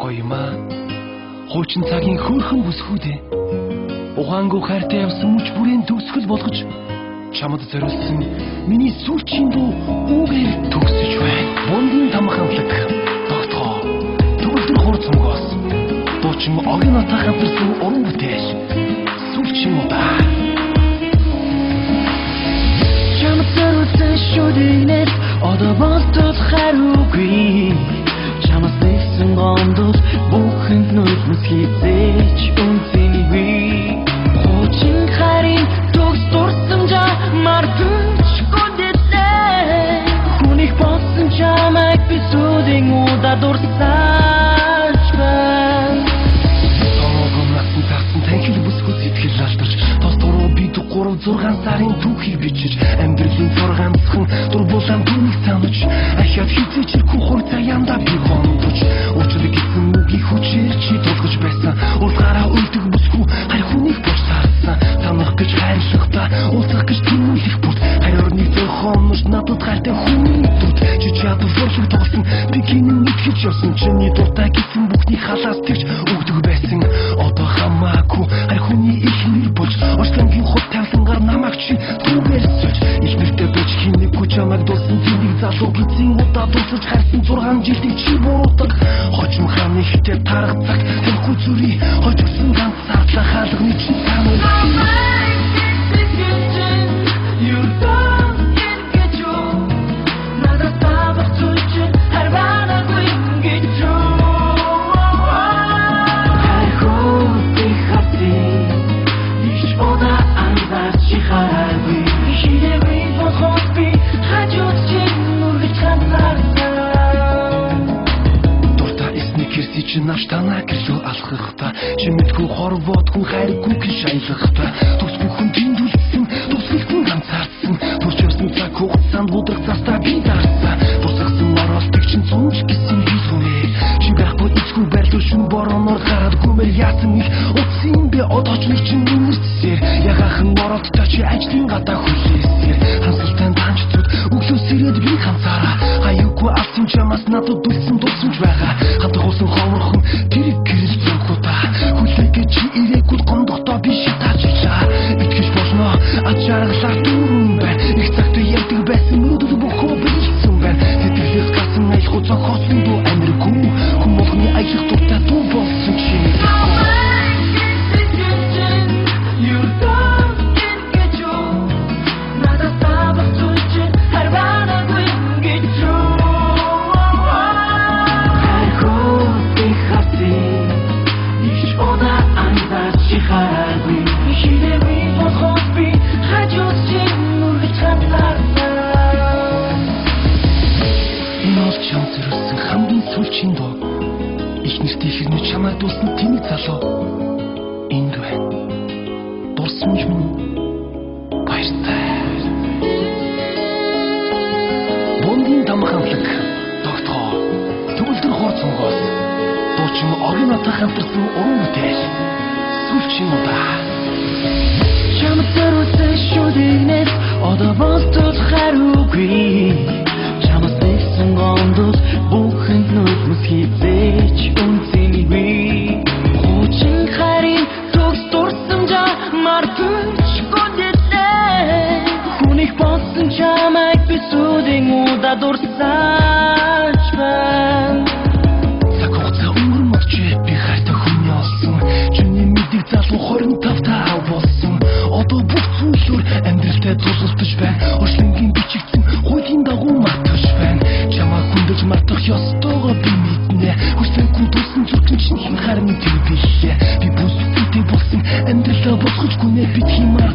гоё юм аа. Хуучин цагийн хөөрхөн бүсгүүдээ ухаангүй хайртай явсан мөч бүрийн төгсгөл болгож чамд зориулсан миний сүүлчийн дуу үгээр төгсөж байна. Бундын тамханлаг тогтгоо төгөлдөр хурцмгоос дуучин огийн отаа хамтарсан уран бүтээл сүүлчийн удаа. Чамд зориулсан шүдэгнээс одоо болтол хариугүй. Чамд нэгсэн гондол бүхэнд нүдмэс хийзээч үнцэнгүй. Хуучин харин төгс дурсамжаа мартаж гүндэтэй. Хүнийг болсон чамайг би сүдэн удаа дурсаж байна. Томогом насан тагсан танхил бүсгүй сэтгэл алдарч тос дуруу бид 3-6 сарын түүхийг бичиж амьдралын зургаанцхан дурбуулан түүнийг санаж ахиад хизээчэрхүү хой заяанда би хондож учрыг гисэн үгийг хүчээр чи тулгаж байсан ургаараа үлдэг бүсгүй харь хүнийг болж сарсан санах гэж хайрлахтаа уулзах гэж тэмүүлэх бүрт харь орныг зохиомж надад гайтай хүний дүрт чи чадвар форшиг тоглосон би гинэн итгэж явсан чиний дуртай гисэн бүхний халаас тэгж өгдөг байсан одоо хамаагүй харь хүний их нэр болж орчлонгийн хот тавлангаар намайг чи түгээр сольж их нэртэй байж хинэггүй чамайг дурсан зэнийг залуу гизийн удаа дурсаж харсан 6 жилийн чи буруутаг хожим хааны хитэ тарах цаг тэрхүү зүрий хожигсан ганц садлаа хаалганы чи танай чи навштана гэрлөө алхахта чи мэдгүй хорвоодгүй хайргүй гэж шайлахта тус бүхэн тэмдүүлсэн тусгэлтэн ганцаардсан турч явсан цаг хугацаанд бүдрэг цастаа би дарсан тусгасан ороолтыг чин цомж гисэн би сүнэ чи байхгүй ичгүй байрлуу шүн бороноор гараад гүмэр яасан их утсын би одооч нэг чин үнэрсээр ягахан ороолттой чи ажлын гадаа хүлээсээр хансалтай танчцуд өглөөс ирээд би ганцаараа аюугүй авсан чамаас надад дулсан дурсамж байгаа хатгуулсан хоморхон тэрэг гэрэл зүгтаа хүлээгээ чи ирээгүй гондохтой би шатаачаа итгэж болно ачааргалаар дүүрэн байна их цагт ярьдаг байсан мөрөдөл бохоо бэлсэн байна сэтгэлээс гасан айлхуу зохиосон дуу амиргүй хүмүүхний аялах дуртай дуу болсон чи сүүлчийн дуу их нэртэй хэрнээ чамаар дуулсан тэнэг залуу энд байна дурсамж минь баяртай бундын тамханлаг тогтгоо төгөлдөр хурцмгоос дуучин огийн отаа хамтарсан уран бүтээл сүүлчийн удаа чамд зориулсан шүдэгнээс одоо болтол хариугүй чамд нэгсэн гондол бүхэнд нүдмэс хийзээч үнцэнгүй хуучин харин төгс дурсамжаа мартаж гүндэтэй хүнийг болсон чамайг би сүдэн удаа дурсаж байна цаг хугацаа өнгөрмөж би хайртай хүний олсон чиний мэдих залуу 25 таа болсон одоо бүх зүйлөөр амьдралтай тулгалтж байна өршлөнгийн бичигдсэн хуулийн дагуу мартаж байна чамаа хүндэж мартах ёстойгоо би мэднэ хүсэнгүй тусан зүрхэн чинь харин тэр билээ би бүсгүйтэй болсон амьдралаа босгож гүнээ бит химаа